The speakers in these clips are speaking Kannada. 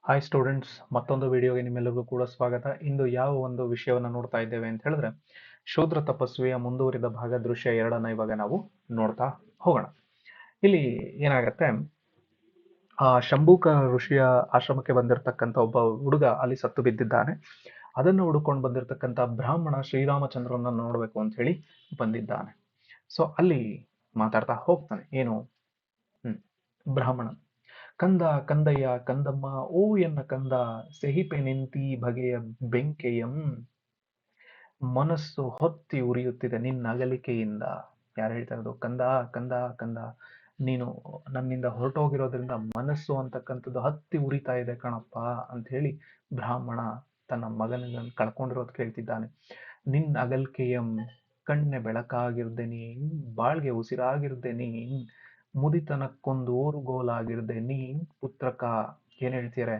ಹಾಯ್ ಸ್ಟೂಡೆಂಟ್ಸ್, ಮತ್ತೊಂದು ವಿಡಿಯೋಗೆ ನಿಮ್ಮೆಲ್ಲರಿಗೂ ಕೂಡ ಸ್ವಾಗತ. ಇಂದು ಯಾವ ಒಂದು ವಿಷಯವನ್ನು ನೋಡ್ತಾ ಇದ್ದೇವೆ ಅಂತ ಹೇಳಿದ್ರೆ, ಶೂದ್ರ ತಪಸ್ವಿಯ ಮುಂದುವರಿದ ಭಾಗ ದೃಶ್ಯ 2 ಇವಾಗ ನಾವು ನೋಡ್ತಾ ಹೋಗೋಣ. ಇಲ್ಲಿ ಏನಾಗತ್ತೆ, ಆ ಶಂಭೂಕ ಋಷಿಯ ಆಶ್ರಮಕ್ಕೆ ಬಂದಿರತಕ್ಕಂಥ ಒಬ್ಬ ಹುಡುಗ ಅಲ್ಲಿ ಸತ್ತು ಬಿದ್ದಿದ್ದಾನೆ. ಅದನ್ನು ಹುಡುಕೊಂಡು ಬಂದಿರತಕ್ಕಂಥ ಬ್ರಾಹ್ಮಣ ಶ್ರೀರಾಮಚಂದ್ರನ ನೋಡ್ಬೇಕು ಅಂತ ಹೇಳಿ ಬಂದಿದ್ದಾನೆ. ಸೊ ಅಲ್ಲಿ ಮಾತಾಡ್ತಾ ಹೋಗ್ತಾನೆ. ಏನು ಬ್ರಾಹ್ಮಣ, ಕಂದ ಕಂದಯ್ಯ ಕಂದಮ್ಮ ಓ ಎನ್ನ ಕಂದ, ಸೆಹಿಪೆ ನಿಂತಿ ಬಗೆಯ ಬೆಂಕೆಯಂ, ಮನಸ್ಸು ಹೊತ್ತಿ ಉರಿಯುತ್ತಿದೆ ನಿನ್ನ ಅಗಲಿಕೆಯಿಂದ. ಯಾರು ಹೇಳ್ತಾ ಇರೋದು? ಕಂದ ಕಂದ ಕಂದ, ನೀನು ನನ್ನಿಂದ ಹೊರಟೋಗಿರೋದ್ರಿಂದ ಮನಸ್ಸು ಅಂತಕ್ಕಂಥದ್ದು ಹತ್ತಿ ಉರಿತಾ ಇದೆ ಕಣಪ್ಪ ಅಂತ ಹೇಳಿ ಬ್ರಾಹ್ಮಣ ತನ್ನ ಮಗನನ್ನು ಕಳ್ಕೊಂಡಿರೋದು ಕೇಳ್ತಿದ್ದಾನೆ. ನಿನ್ನ ಅಗಲ್ಕೆಯಂ, ಕಣ್ಣೆ ಬೆಳಕಾಗಿರ್ದೆ ನೀನ್, ಬಾಳ್ಗೆ ಉಸಿರಾಗಿರ್ದೆ ನೀನ್, ಮುದಿತನಕ್ಕೊಂದು ಓರುಗೋಲಾಗಿರ್ದೆ ನೀನ್ ಪುತ್ರಕ. ಏನ್ ಹೇಳ್ತೀರ,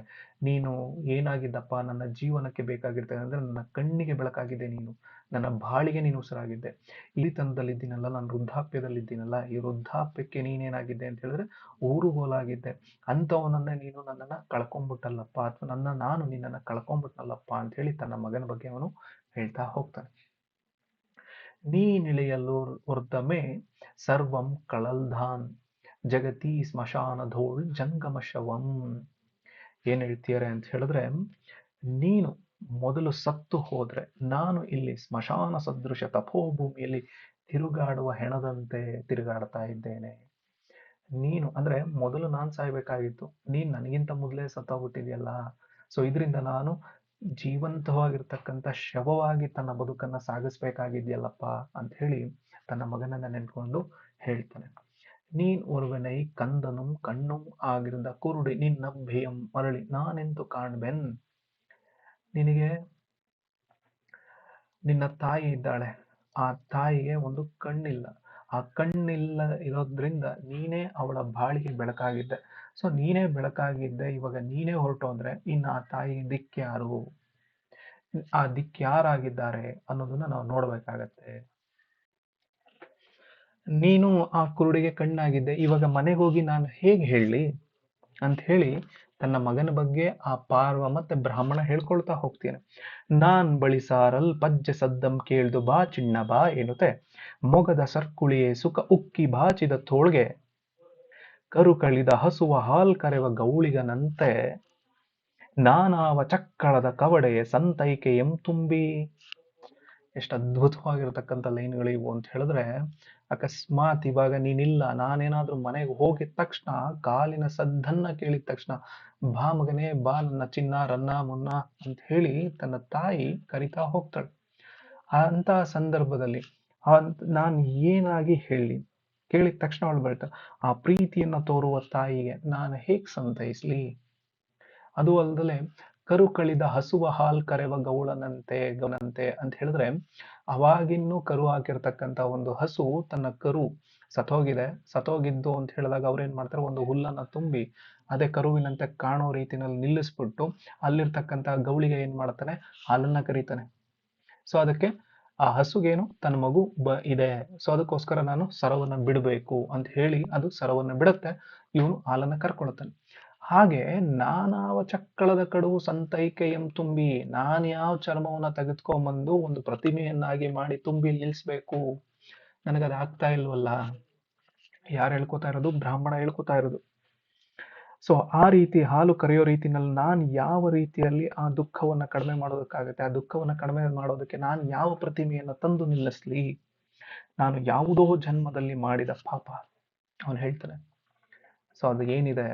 ನೀನು ಏನಾಗಿದ್ದಪ್ಪ, ನನ್ನ ಜೀವನಕ್ಕೆ ಬೇಕಾಗಿರ್ತೇನೆ ಅಂದ್ರೆ ನನ್ನ ಕಣ್ಣಿಗೆ ಬೆಳಕಾಗಿದೆ ನೀನು, ನನ್ನ ಬಾಳಿಗೆ ನೀನು ಉಸಿರಾಗಿದ್ದೆ. ಇಳಿತನದಲ್ಲಿದ್ದೀನಲ್ಲ, ನಾನು ವೃದ್ಧಾಪ್ಯದಲ್ಲಿದ್ದೀನಲ್ಲ, ಈ ವೃದ್ಧಾಪ್ಯಕ್ಕೆ ನೀನೇನಾಗಿದ್ದೆ ಅಂತ ಹೇಳಿದ್ರೆ ಊರುಗೋಲಾಗಿದ್ದೆ. ಅಂಥವನನ್ನೇ ನೀನು ನನ್ನನ್ನ ಕಳ್ಕೊಂಡ್ಬಿಟ್ಟಲ್ಲಪ್ಪ, ಅಥವಾ ನಾನು ನಿನ್ನನ್ನು ಕಳ್ಕೊಂಡ್ಬಿಟ್ನಲ್ಲಪ್ಪ ಅಂತ ಹೇಳಿ ತನ್ನ ಮಗನ ಬಗ್ಗೆ ಅವನು ಹೇಳ್ತಾ ಹೋಗ್ತಾನೆ. ನೀನಿಳೆಯಲು ಉರ್ದಮೆ ಸರ್ವಂ ಕಳಲ್ಧಾನ್, ಜಗತಿ ಸ್ಮಶಾನ ಧೂಳ್ ಜಂಗಮ ಶವಂ. ಏನ್ ಹೇಳ್ತೀಯಾರೆ ಅಂತ ಹೇಳಿದ್ರೆ, ನೀನು ಮೊದಲು ಸತ್ತು ಹೋದ್ರೆ ನಾನು ಇಲ್ಲಿ ಸ್ಮಶಾನ ಸದೃಶ ತಪೋಭೂಮಿಯಲ್ಲಿ ತಿರುಗಾಡುವ ಹೆಣದಂತೆ ತಿರುಗಾಡ್ತಾ ಇದ್ದೇನೆ. ನೀನು ಅಂದ್ರೆ ಮೊದಲು ನಾನ್ ಸಾಯ್ಬೇಕಾಗಿತ್ತು, ನೀನ್ ನನಗಿಂತ ಮೊದಲೇ ಸತ್ತೋಗ್ಬಿಟ್ಟಿದ್ಯಲ್ಲ. ಸೊ ಇದರಿಂದ ನಾನು ಜೀವಂತವಾಗಿರ್ತಕ್ಕಂಥ ಶವವಾಗಿ ತನ್ನ ಬದುಕನ್ನ ಸಾಗಿಸ್ಬೇಕಾಗಿದ್ಯಲ್ಲಪ್ಪ ಅಂತ ಹೇಳಿ ತನ್ನ ಮಗನನ್ನ ನೆನ್ಕೊಂಡು ಹೇಳ್ತಾನೆ. ನೀನ್ ಒರುವನೈ ಕಂದನುಂ ಕಣ್ಣುಂ ಆಗಿರ್ದ ಕುರುಡಿ ನಿನ್ನ ಭಯಂ ಮರಳಿ ನಾನೆಂತು ಕಾಣ್ಬೆನ್. ನಿನಗೆ ನಿನ್ನ ತಾಯಿ ಇದ್ದಾಳೆ, ಆ ತಾಯಿಗೆ ಒಂದು ಕಣ್ಣಿಲ್ಲ. ಆ ಕಣ್ಣಿಲ್ಲ ಇರೋದ್ರಿಂದ ನೀನೇ ಅವಳ ಬಾಳಿಗೆ ಬೆಳಕಾಗಿದ್ದೆ. ಸೊ ನೀನೇ ಬೆಳಕಾಗಿದ್ದೆ, ಇವಾಗ ನೀನೇ ಹೊರಟು ಅಂದ್ರೆ ಇನ್ನು ಆ ತಾಯಿ ದಿಕ್ಕ್ಯಾರು, ಆ ದಿಕ್ಕ್ಯಾರಾಗಿದ್ದಾರೆ ಅನ್ನೋದನ್ನ ನಾವು ನೋಡ್ಬೇಕಾಗತ್ತೆ. ನೀನು ಆ ಕುರುಡಿಗೆ ಕಣ್ಣಾಗಿದ್ದೆ, ಇವಾಗ ಮನೆಗೆ ಹೋಗಿ ನಾನು ಹೇಗೆ ಹೇಳಿ ಅಂತ ಹೇಳಿ ತನ್ನ ಮಗನ ಬಗ್ಗೆ ಆ ಪಾರ್ವ ಮತ್ತೆ ಬ್ರಾಹ್ಮಣ ಹೇಳ್ಕೊಳ್ತಾ ಹೋಗ್ತೇನೆ. ನಾನ್ ಬಳಿಸಾರಲ್ ಪಜ್ಜೆ ಸದ್ದಂ ಕೇಳ್ದು ಬಾ ಚಿಣ್ಣ ಬಾ ಎನ್ನುತ್ತೆ, ಮೊಗದ ಸರ್ಕುಳಿಯೇ ಸುಖ ಉಕ್ಕಿ ಬಾಚಿದ ತೋಳ್ಗೆ, ಕರು ಕಳಿದ ಹಸುವ ಹಾಲ್ ಕರೆವ ಗೌಳಿಗನಂತೆ, ನಾನಾವ ಚಕ್ಕಳದ ಕವಡೆಯ ಸಂತೈಕೆಯಂ ತುಂಬಿ. ಎಷ್ಟು ಅದ್ಭುತವಾಗಿರ್ತಕ್ಕಂಥ ಲೈನ್ಗಳು ಇವು ಅಂತ ಹೇಳಿದ್ರೆ, ಅಕಸ್ಮಾತ್ ಇವಾಗ ನೀನಿಲ್ಲ, ನಾನೇನಾದ್ರೂ ಮನೆಗೆ ಹೋಗಿದ ತಕ್ಷಣ ಕಾಲಿನ ಸದ್ದನ್ನ ಕೇಳಿದ ತಕ್ಷಣ ಬಾ ಮಗನೇ ಬಾ ನನ್ನ ಚಿನ್ನ ರನ್ನ ಮುನ್ನ ಅಂತ ಹೇಳಿ ತನ್ನ ತಾಯಿ ಕರಿತಾ ಹೋಗ್ತಾಳೆ. ಅಂತ ಸಂದರ್ಭದಲ್ಲಿ ನಾನು ಏನಾಗಿ ಹೇಳಿ, ಕೇಳಿದ ತಕ್ಷಣ ಅವಳು ಬೆಳ್ತಾಳೆ. ಆ ಪ್ರೀತಿಯನ್ನ ತೋರುವ ತಾಯಿಗೆ ನಾನು ಹೇಗ್ ಸಂತೈಸ್ಲಿ? ಅದು ಅಲ್ದಲೆ ಕರು ಕಳಿದ ಹಸುವ ಹಾಲ್ ಕರೆವ ಗೌಳನಂತೆ ಅಂತ ಹೇಳಿದ್ರೆ, ಅವಾಗಿನ್ನೂ ಕರು ಹಾಕಿರ್ತಕ್ಕಂಥ ಒಂದು ಹಸು ತನ್ನ ಕರು ಸತ್ತೋಗಿದ್ದು ಅಂತ ಹೇಳಿದಾಗ ಅವ್ರೇನ್ ಮಾಡ್ತಾರೆ, ಒಂದು ಹುಲ್ಲನ್ನ ತುಂಬಿ ಅದೇ ಕರುವಿನಂತೆ ಕಾಣೋ ರೀತಿನಲ್ಲಿ ನಿಲ್ಲಿಸ್ಬಿಟ್ಟು ಅಲ್ಲಿರ್ತಕ್ಕಂಥ ಗೌಳಿಗೆ ಏನ್ ಮಾಡ್ತಾನೆ, ಹಾಲನ್ನ ಕರೀತಾನೆ. ಸೊ ಅದಕ್ಕೆ ಆ ಹಸುಗೇನು ತನ್ನ ಮಗು ಇದೆ, ಸೊ ಅದಕ್ಕೋಸ್ಕರ ನಾನು ಸರವನ್ನ ಬಿಡಬೇಕು ಅಂತ ಹೇಳಿ ಅದು ಸರವನ್ನ ಬಿಡುತ್ತೆ, ಇವನು ಹಾಲನ್ನ ಕರ್ಕೊಳ್ತಾನೆ. ಹಾಗೆ ನಾನಾವ ಚಕ್ಕಳದ ಕಡುವು ಸಂತೈಕೆಯಂ ತುಂಬಿ, ನಾನು ಯಾವ ಚರ್ಮವನ್ನ ತೆಗೆದುಕೊಂಬಂದು ಒಂದು ಪ್ರತಿಮೆಯನ್ನಾಗಿ ಮಾಡಿ ತುಂಬಿ ನಿಲ್ಲಿಸ್ಬೇಕು, ನನಗದು ಆಗ್ತಾ ಇಲ್ವಲ್ಲ. ಯಾರು ಹೇಳ್ಕೊತಾ ಇರೋದು? ಬ್ರಾಹ್ಮಣ ಹೇಳ್ಕೊತಾ ಇರೋದು. ಸೊ ಆ ರೀತಿ ಹಾಲು ಕರೆಯೋ ರೀತಿನಲ್ಲಿ ನಾನು ಯಾವ ರೀತಿಯಲ್ಲಿ ಆ ದುಃಖವನ್ನ ಕಡಿಮೆ ಮಾಡೋದಕ್ಕಾಗತ್ತೆ, ಆ ದುಃಖವನ್ನ ಕಡಿಮೆ ಮಾಡೋದಕ್ಕೆ ನಾನು ಯಾವ ಪ್ರತಿಮೆಯನ್ನ ತಂದು ನಿಲ್ಲಿಸ್ಲಿ, ನಾನು ಯಾವುದೋ ಜನ್ಮದಲ್ಲಿ ಮಾಡಿದ ಪಾಪ ಅವನು ಹೇಳ್ತಾನೆ. ಸೊ ಅದು ಏನಿದೆ,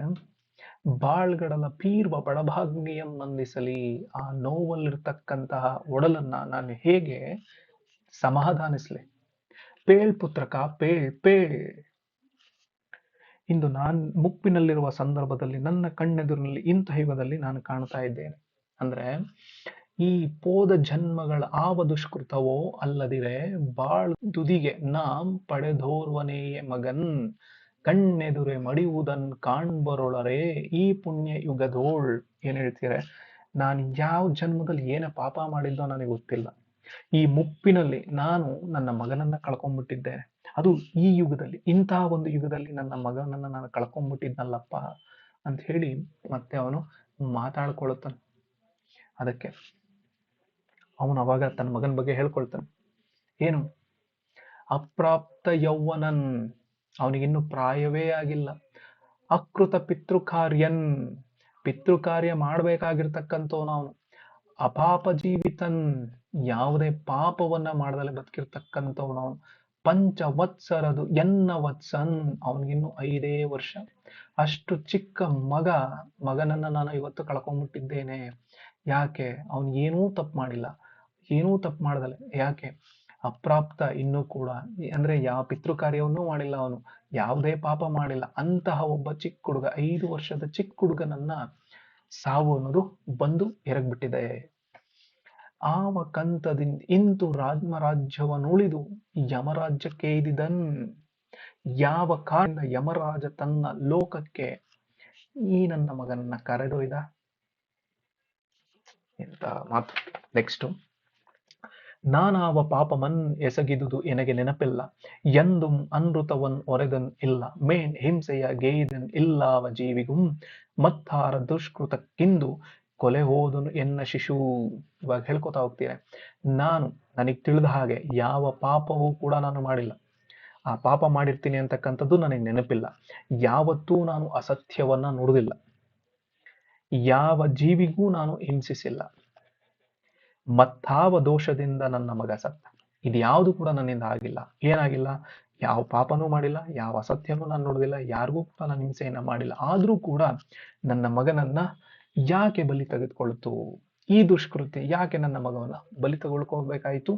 ಬಾಳ್ಗಡಲ ಪೀರ್ವ ಬಡಭಾಗ್ನಿಯಂ ನಂದಿಸಲಿ, ಆ ನೋವಲ್ಲಿರ್ತಕ್ಕಂತಹ ಒಡಲನ್ನ ನಾನು ಹೇಗೆ ಸಮಾಧಾನಿಸ್ಲಿ. ಪೇಳ್ ಪುತ್ರಕ ಪೇಳ್. ಇಂದು ನಾನು ಮುಪ್ಪಿನಲ್ಲಿರುವ ಸಂದರ್ಭದಲ್ಲಿ ನನ್ನ ಕಣ್ಣೆದುರಿನಲ್ಲಿ ಇಂಥ ಯುಗದಲ್ಲಿ ನಾನು ಕಾಣ್ತಾ ಇದ್ದೇನೆ. ಅಂದ್ರೆ ಈ ಪೋದ ಜನ್ಮಗಳ ಆವ ದುಷ್ಕೃತವೋ ಅಲ್ಲದಿರೆ ಬಾಳ್ ತುದಿಗೆ ನಾಂ ಪಡೆದೋರ್ವನೆಯೇ ಮಗನ್, ಕಣ್ಣೆದುರೆ ಮಡಿಯುವುದನ್ ಕಾಣ್ಬರೊಳರೆ ಈ ಪುಣ್ಯ ಯುಗದೋಳ್. ಏನ್ ಹೇಳ್ತೀರ, ನಾನು ಯಾವ ಜನ್ಮದಲ್ಲಿ ಏನ ಪಾಪ ಮಾಡಿದ್ದೋ ನನಗೆ ಗೊತ್ತಿಲ್ಲ, ಈ ಮುಪ್ಪಿನಲ್ಲಿ ನಾನು ನನ್ನ ಮಗನನ್ನ ಕಳ್ಕೊಂಡ್ಬಿಟ್ಟಿದ್ದೇನೆ. ಅದು ಈ ಯುಗದಲ್ಲಿ, ಇಂತಹ ಒಂದು ಯುಗದಲ್ಲಿ ನನ್ನ ಮಗನನ್ನ ನಾನು ಕಳ್ಕೊಂಡ್ಬಿಟ್ಟಿದ್ನಲ್ಲಪ್ಪ ಅಂತ ಹೇಳಿ ಮತ್ತೆ ಅವನು ಮಾತಾಡ್ಕೊಳ್ತಾನೆ. ಅದಕ್ಕೆ ಅವನು ಅವಾಗ ತನ್ನ ಮಗನ ಬಗ್ಗೆ ಹೇಳ್ಕೊಳ್ತಾನೆ. ಏನು? ಅಪ್ರಾಪ್ತ ಯೌವನನ್, ಅವನಿಗಿನ್ನು ಪ್ರಾಯವೇ ಆಗಿಲ್ಲ. ಅಕೃತ ಪಿತೃಕಾರ್ಯನ್, ಪಿತೃಕಾರ್ಯ ಮಾಡ್ಬೇಕಾಗಿರ್ತಕ್ಕಂಥವನು ಅವನು. ಅಪಾಪ ಜೀವಿತನ್, ಯಾವುದೇ ಪಾಪವನ್ನ ಮಾಡದಲ್ಲೇ ಬದುಕಿರ್ತಕ್ಕಂಥವನು ಅವನು. ಪಂಚವತ್ಸರದು ಎನ್ನ ವತ್ಸನ್, ಅವನಿಗಿನ್ನು 5 ವರ್ಷ. ಅಷ್ಟು ಚಿಕ್ಕ ಮಗನನ್ನ ನಾನು ಇವತ್ತು ಕಳ್ಕೊಂಡ್ಬಿಟ್ಟಿದ್ದೇನೆ. ಯಾಕೆ? ಅವನು ಏನೂ ತಪ್ಪು ಮಾಡಿಲ್ಲ, ಏನೂ ತಪ್ಪು ಮಾಡದಲೆ. ಯಾಕೆ? ಅಪ್ರಾಪ್ತ, ಇನ್ನೂ ಕೂಡ, ಅಂದ್ರೆ ಯಾವ ಪಿತೃ ಕಾರ್ಯವನ್ನೂ ಮಾಡಿಲ್ಲ ಅವನು, ಯಾವುದೇ ಪಾಪ ಮಾಡಿಲ್ಲ. ಅಂತಹ ಒಬ್ಬ ಚಿಕ್ಕ ಹುಡುಗ, 5 ವರ್ಷದ ಚಿಕ್ಕ ಹುಡುಗನನ್ನ ಸಾವು ಅನ್ನೋದು ಬಂದು ಎರಗ್ಬಿಟ್ಟಿದೆ. ಆವ ಕಂತದಿಂದ ಇಂತು ರಾಜ್ಯವನ್ನುಳಿದು ಯಮರಾಜ್ಯಕ್ಕೆ ಇದಿದನ್, ಯಾವ ಕಾರಣ ಯಮರಾಜ ತನ್ನ ಲೋಕಕ್ಕೆ ಈ ನನ್ನ ಮಗನನ್ನ ಕರೆದೊಯ್ದ. ಎಂತ ಮಾತು. ನೆಕ್ಸ್ಟ್, ನಾನಾವ ಪಾಪಮನ್ ಎಸಗಿದುದು ಎನಗೆ ನೆನಪಿಲ್ಲ, ಎಂದುಂ ಅನೃತವನ್ ಒರೆದನ್ ಇಲ್ಲ, ಮೇನ್ ಹಿಂಸೆಯ ಗೇಯ್ದನ್ ಇಲ್ಲಾವ ಜೀವಿಗುಂ, ಮತ್ತಾರ ದುಷ್ಕೃತಕ್ಕಿಂದು ಕೊಲೆ ಹೋದನು ಎನ್ನ ಶಿಶು. ಇವಾಗ ಹೇಳ್ಕೊತಾ ಹೋಗ್ತೀನಿ, ನನಗೆ ತಿಳಿದ ಹಾಗೆ ಯಾವ ಪಾಪವೂ ಕೂಡ ನಾನು ಮಾಡಿಲ್ಲ. ಆ ಪಾಪ ಮಾಡಿರ್ತೀನಿ ಅಂತಕ್ಕಂಥದ್ದು ನನಗೆ ನೆನಪಿಲ್ಲ. ಯಾವತ್ತೂ ನಾನು ಅಸತ್ಯವನ್ನ ನುಡಿದಿಲ್ಲ, ಯಾವ ಜೀವಿಗೂ ನಾನು ಹಿಂಸಿಸಿಲ್ಲ. ಮತ್ತಾವ ದೋಷದಿಂದ ನನ್ನ ಮಗ ಸತ್ತ, ಇದ್ಯಾವುದು ಕೂಡ ನನ್ನಿಂದ ಆಗಿಲ್ಲ. ಏನಾಗಿಲ್ಲ? ಯಾವ ಪಾಪನೂ ಮಾಡಿಲ್ಲ, ಯಾವ ಅಸತ್ಯನೂ ನಾನು ನುಡಿದಿಲ್ಲ, ಯಾರಿಗೂ ಕೂಡ ನಾನು ಹಿಂಸೆಯನ್ನ ಮಾಡಿಲ್ಲ. ಆದ್ರೂ ಕೂಡ ನನ್ನ ಮಗನನ್ನ ಯಾಕೆ ಬಲಿ ತೆಗೆದುಕೊಳ್ತು? ಈ ದುಷ್ಕೃತ್ಯ ಯಾಕೆ ನನ್ನ ಮಗವನ್ನ ಬಲಿ ತೆಗೆದುಕೊಳ್ಬೇಕಾಯ್ತು?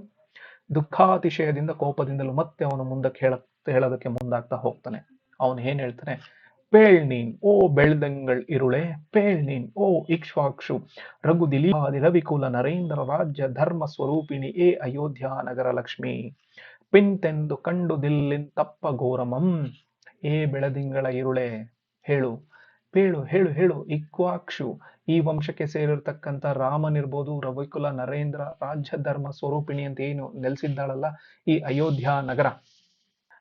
ದುಃಖಾತಿಶಯದಿಂದ, ಕೋಪದಿಂದಲೂ ಮತ್ತೆ ಅವನು ಮುಂದಕ್ಕೆ ಹೇಳೋದಕ್ಕೆ ಮುಂದಾಗ್ತಾ ಹೋಗ್ತಾನೆ. ಅವನು ಏನ್ ಹೇಳ್ತಾನೆ? ಪೇಳ್ ನೀನ್ ಓ ಬೆಳ್ದಂಗಳ್ ಇರುಳೆ, ಪೇಳ್ ನೀನ್ ಓ ಇಕ್ಷ್ವಾಕ್ಷು ರಘು ದಿಲೀಪಾದಿ ರವಿಕುಲ ನರೇಂದ್ರ ರಾಜ್ಯ ಧರ್ಮ ಸ್ವರೂಪಿಣಿ ಏ ಅಯೋಧ್ಯ ನಗರ ಲಕ್ಷ್ಮಿ, ಪಿಂತೆಂದು ಕಂಡು ದಿಲ್ಲಿನ್ ತಪ್ಪ ಘೋರಮಂ. ಏ ಬೆಳದಿಂಗಳ ಇರುಳೆ, ಹೇಳು, ಹೇಳು ಹೇಳು ಹೇಳು. ಇಕ್ವಾಕ್ಷು, ಈ ವಂಶಕ್ಕೆ ಸೇರಿರ್ತಕ್ಕಂಥ ರಾಮನಿರ್ಬೋದು, ರವಿಕುಲ ನರೇಂದ್ರ ರಾಜ್ಯ ಧರ್ಮ ಸ್ವರೂಪಿಣಿ ಅಂತ ಏನು ನೆಲೆಸಿದ್ದಾಳಲ್ಲ ಈ ಅಯೋಧ್ಯ ನಗರ,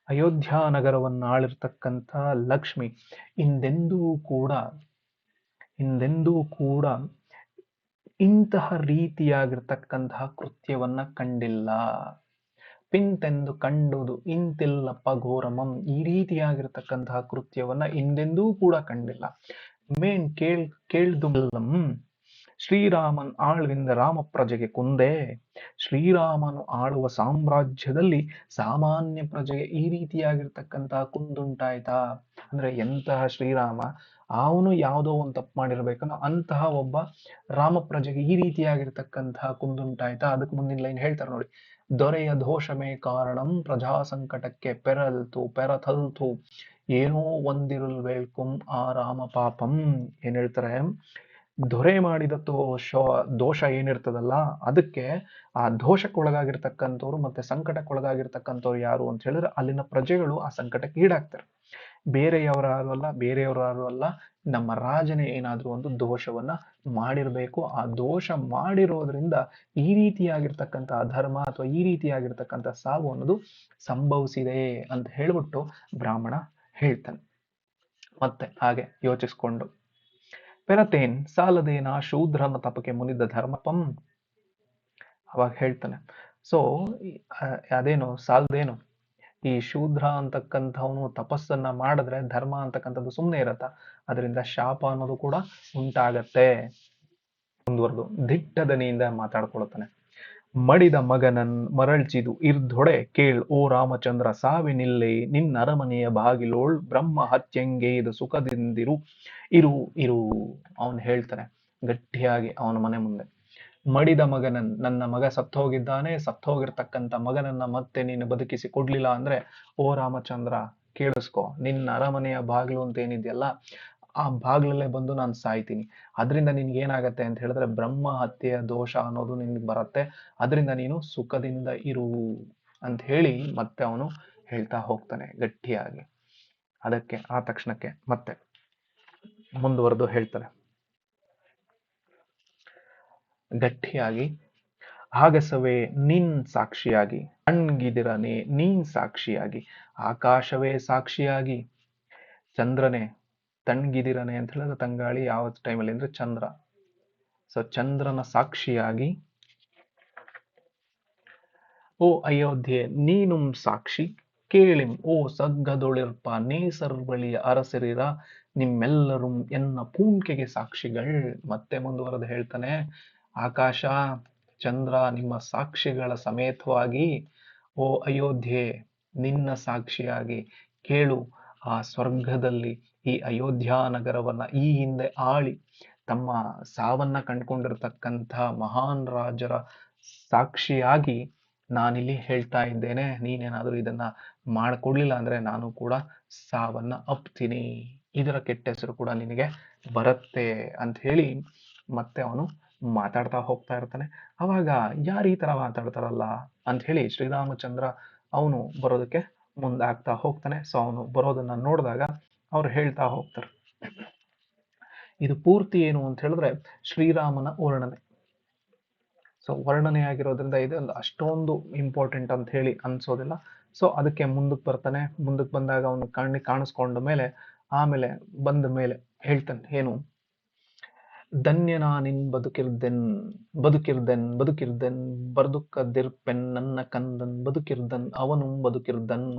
ಅಯೋಧ್ಯ ನಗರವನ್ನು ಆಳಿರ್ತಕ್ಕಂಥ ಲಕ್ಷ್ಮಿ ಹಿಂದೆಂದೂ ಕೂಡ ಇಂತಹ ರೀತಿಯಾಗಿರ್ತಕ್ಕಂತಹ ಕೃತ್ಯವನ್ನ ಕಂಡಿಲ್ಲ. ಪಿಂತೆಂದು ಕಂಡುದು ಇಂತಿಲ್ಲಪ್ಪ ಘೋರಮಂ, ಈ ರೀತಿಯಾಗಿರ್ತಕ್ಕಂತಹ ಕೃತ್ಯವನ್ನ ಹಿಂದೆಂದೂ ಕೂಡ ಕಂಡಿಲ್ಲ. ಮೇನ್ ಕೇಳ್ದುಲ್ಲಂ, ಶ್ರೀರಾಮನ್ ಆಳ್ವಿಂದ ರಾಮ ಪ್ರಜೆಗೆ ಕುಂದೆ. ಶ್ರೀರಾಮನು ಆಳುವ ಸಾಮ್ರಾಜ್ಯದಲ್ಲಿ ಸಾಮಾನ್ಯ ಪ್ರಜೆಗೆ ಈ ರೀತಿಯಾಗಿರ್ತಕ್ಕಂತಹ ಕುಂದುಂಟಾಯ್ತಾ? ಅಂದ್ರೆ ಎಂತಹ ಶ್ರೀರಾಮ, ಅವನು ಯಾವುದೋ ಒಂದು ತಪ್ಪು ಮಾಡಿರ್ಬೇಕನ್ನೋ ಅಂತಹ ಒಬ್ಬ ರಾಮ ಪ್ರಜೆಗೆ ಈ ರೀತಿಯಾಗಿರ್ತಕ್ಕಂತಹ ಕುಂದುಂಟಾಯ್ತಾ? ಅದಕ್ಕೆ ಮುಂದಿನ ಲೈನ್ ಹೇಳ್ತಾರೆ ನೋಡಿ, ದೊರೆಯ ದೋಷಮೇ ಕಾರಣಂ ಪ್ರಜಾ ಸಂಕಟಕ್ಕೆ ಪೆರತಲ್ತು, ಏನೋ ಒಂದಿರುಳ್ಬೇಳ್ಕುಂ ಆ ರಾಮ ಪಾಪಂ. ಏನ್ ಹೇಳ್ತಾರೆ? ದೊರೆ ಮಾಡಿದ ದೋಷ ಏನಿರ್ತದಲ್ಲ, ಅದಕ್ಕೆ ಆ ದೋಷಕ್ಕೊಳಗಾಗಿರ್ತಕ್ಕಂಥವ್ರು ಮತ್ತೆ ಸಂಕಟಕ್ಕೊಳಗಾಗಿರ್ತಕ್ಕಂಥವ್ರು ಯಾರು ಅಂತ ಹೇಳಿದ್ರೆ ಅಲ್ಲಿನ ಪ್ರಜೆಗಳು ಆ ಸಂಕಟಕ್ಕೆ ಈಡಾಗ್ತಾರೆ. ಬೇರೆಯವರು ಅಲ್ಲ, ನಮ್ಮ ರಾಜನೇ ಏನಾದ್ರೂ ಒಂದು ದೋಷವನ್ನ ಮಾಡಿರ್ಬೇಕು. ಆ ದೋಷ ಮಾಡಿರೋದ್ರಿಂದ ಈ ರೀತಿಯಾಗಿರ್ತಕ್ಕಂಥ ಅಧರ್ಮ ಅಥವಾ ಈ ರೀತಿಯಾಗಿರ್ತಕ್ಕಂಥ ಸಾವು ಅನ್ನೋದು ಸಂಭವಿಸಿದೆ ಅಂತ ಹೇಳ್ಬಿಟ್ಟು ಬ್ರಾಹ್ಮಣ ಹೇಳ್ತಾನೆ. ಮತ್ತೆ ಹಾಗೆ ಯೋಚಿಸ್ಕೊಂಡು, ಪೆರತೇನ್ ಸಾಲದೇನಾ ಶೂದ್ರನ ತಪಕ್ಕೆ ಮುನಿದ ಧರ್ಮಪಂ. ಅವಾಗ ಹೇಳ್ತಾನೆ, ಸೊ ಅದೇನು ಸಾಲದೇನು, ಈ ಶೂದ್ರ ಅಂತಕ್ಕಂಥವನು ತಪಸ್ಸನ್ನ ಮಾಡಿದ್ರೆ ಧರ್ಮ ಅಂತಕ್ಕಂಥದ್ದು ಸುಮ್ಮನೆ ಇರತ್ತ, ಅದರಿಂದ ಶಾಪ ಅನ್ನೋದು ಕೂಡ ಉಂಟಾಗತ್ತೆ. ಮುಂದುವರೆದು ದಿಟ್ಟದನಿಯಿಂದ ಮಾತಾಡ್ಕೊಳ್ತಾನೆ. ಮಡಿದ ಮಗನನ್ ಮರಳ್ಚಿದು ಇರ್ಧೊಡೆ ಕೇಳ್ ಓ ರಾಮಚಂದ್ರ ಸಾವಿನಿಲ್ಲೆ ನಿನ್ನ ಅರಮನೆಯ ಬಾಗಿಲೋಳ್ ಬ್ರಹ್ಮ ಹತ್ಯಂಗೇದು ಸುಖದಿಂದಿರು ಇರು. ಅವನು ಹೇಳ್ತಾನೆ ಗಟ್ಟಿಯಾಗಿ ಅವನ ಮನೆ ಮುಂದೆ, ಮಡಿದ ಮಗನನ್, ನನ್ನ ಮಗ ಸತ್ತೋಗಿದ್ದಾನೆ, ಸತ್ತೋಗಿರ್ತಕ್ಕಂಥ ಮಗನನ್ನ ಮತ್ತೆ ನೀನು ಬದುಕಿಸಿ ಕೊಡ್ಲಿಲ್ಲ ಅಂದ್ರೆ ಓ ರಾಮಚಂದ್ರ ಕೇಳಿಸ್ಕೊ, ನಿನ್ನ ಅರಮನೆಯ ಬಾಗಿಲು ಅಂತ ಏನಿದೆಯಲ್ಲ ಆ ಬಾಗ್ಲಲ್ಲೇ ಬಂದು ನಾನು ಸಾಯ್ತೀನಿ. ಅದರಿಂದ ನಿನ್ಗೆ ಏನಾಗತ್ತೆ ಅಂತ ಹೇಳಿದ್ರೆ ಬ್ರಹ್ಮ ಹತ್ಯೆಯ ದೋಷ ಅನ್ನೋದು ನಿನ್ಗೆ ಬರುತ್ತೆ, ಅದರಿಂದ ನೀನು ಸುಖದಿಂದ ಇರು ಅಂತ ಹೇಳಿ ಮತ್ತೆ ಅವನು ಹೇಳ್ತಾ ಹೋಗ್ತಾನೆ ಗಟ್ಟಿಯಾಗಿ. ಅದಕ್ಕೆ ಆ ತಕ್ಷಣಕ್ಕೆ ಮತ್ತೆ ಮುಂದುವರೆದು ಹೇಳ್ತಾರೆ ಗಟ್ಟಿಯಾಗಿ, ಆಗಸವೇ ನಿನ್ ಸಾಕ್ಷಿಯಾಗಿ, ಕಣ್ಗಿದಿರನೆ ನೀನ್ ಸಾಕ್ಷಿಯಾಗಿ, ಆಕಾಶವೇ ಸಾಕ್ಷಿಯಾಗಿ, ಚಂದ್ರನೇ ತಣ್ಣಗಿದಿರನೆ ಅಂತ ಹೇಳಿದ್ರೆ ತಂಗಾಳಿ ಯಾವ ಟೈಮಲ್ಲಿ ಅಂದ್ರೆ ಚಂದ್ರ. ಸೊ ಚಂದ್ರನ ಸಾಕ್ಷಿಯಾಗಿ ಓ ಅಯೋಧ್ಯೆ ನೀನುಂ ಸಾಕ್ಷಿ ಕೇಳಿಂ ಓ ಸಗ್ಗದೊಳಿರ್ಪ ನೇಸರ್ ಬಳಿಯ ಅರಸರಿರ ನಿಮ್ಮೆಲ್ಲರೂ ಎನ್ನ ಪೂಂಕೆಗೆ ಸಾಕ್ಷಿಗಳ್. ಮತ್ತೆ ಮುಂದುವರೆದು ಹೇಳ್ತಾನೆ, ಆಕಾಶ ಚಂದ್ರ ನಿಮ್ಮ ಸಾಕ್ಷಿಗಳ ಸಮೇತವಾಗಿ ಓ ಅಯೋಧ್ಯೆ ನಿನ್ನ ಸಾಕ್ಷಿಯಾಗಿ ಕೇಳು. ಆ ಸ್ವರ್ಗದಲ್ಲಿ ಈ ಅಯೋಧ್ಯ ನಗರವನ್ನ ಈ ಹಿಂದೆ ಆಳಿ ತಮ್ಮ ಸಾವನ್ನ ಕಂಡುಕೊಂಡಿರ್ತಕ್ಕಂಥ ಮಹಾನ್ ರಾಜರ ಸಾಕ್ಷಿಯಾಗಿ ನಾನಿಲ್ಲಿ ಹೇಳ್ತಾ ಇದ್ದೇನೆ. ನೀನೇನಾದ್ರೂ ಇದನ್ನ ಮಾಡ್ಕೊಡ್ಲಿಲ್ಲ ಅಂದ್ರೆ ನಾನು ಕೂಡ ಸಾವನ್ನ ಅಪ್ತೀನಿ, ಇದರ ಕೆಟ್ಟ ಹೆಸರು ಕೂಡ ನಿನಗೆ ಬರುತ್ತೆ ಅಂತ ಹೇಳಿ ಮತ್ತೆ ಅವನು ಮಾತಾಡ್ತಾ ಹೋಗ್ತಾ ಇರ್ತಾನೆ. ಅವಾಗ ಯಾರು ಈ ತರ ಮಾತಾಡ್ತಾರಲ್ಲ ಅಂತ ಹೇಳಿ ಶ್ರೀರಾಮಚಂದ್ರ ಅವನು ಬರೋದಕ್ಕೆ ಮುಂದಾಗ್ತಾ ಹೋಗ್ತಾನೆ. ಸೊ ಅವನು ಬರೋದನ್ನ ನೋಡಿದಾಗ ಅವ್ರು ಹೇಳ್ತಾ ಹೋಗ್ತಾರೆ, ಇದು ಪೂರ್ತಿ ಏನು ಅಂತ ಹೇಳಿದ್ರೆ ಶ್ರೀರಾಮನ ವರ್ಣನೆ. ಸೊ ವರ್ಣನೆ ಆಗಿರೋದ್ರಿಂದ ಇದು ಅಷ್ಟೊಂದು ಇಂಪಾರ್ಟೆಂಟ್ ಅಂತ ಹೇಳಿ ಅನ್ಸೋದಿಲ್ಲ. ಸೊ ಅದಕ್ಕೆ ಮುಂದಕ್ಕೆ ಬರ್ತಾನೆ. ಮುಂದಕ್ಕೆ ಬಂದಾಗ ಅವನು ಕಾಣಿಸ್ಕೊಂಡ ಮೇಲೆ ಆಮೇಲೆ ಬಂದ ಮೇಲೆ ಹೇಳ್ತಾನೆ ಏನು, ಧನ್ಯನಾ ನಿನ್ ಬದುಕಿರ್ದೆನ್ ಬರ್ದುಕ್ಕದಿರ್ಪೆನ್ ನನ್ನ ಕಂದನ್ ಬದುಕಿರ್ದನ್ ಅವನು ಬದುಕಿರ್ದನ್.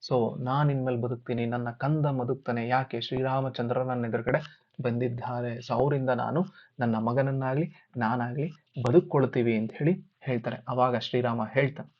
ಸೊ ನಾನ್ ಇನ್ಮೇಲೆ ಬದುಕ್ತೀನಿ, ನನ್ನ ಕಂದ ಬದುಕ್ತಾನೆ. ಯಾಕೆ? ಶ್ರೀರಾಮಚಂದ್ರ ನನ್ನ ಎದುರುಗಡೆ ಬಂದಿದ್ದಾರೆ. ಸೊ ಅವರಿಂದ ನಾನು ನನ್ನ ಮಗನನ್ನಾಗ್ಲಿ ನಾನಾಗ್ಲಿ ಬದುಕೊಳ್ತೀವಿ ಅಂತ ಹೇಳಿ ಹೇಳ್ತಾರೆ. ಅವಾಗ ಶ್ರೀರಾಮ ಹೇಳ್ತಾನೆ,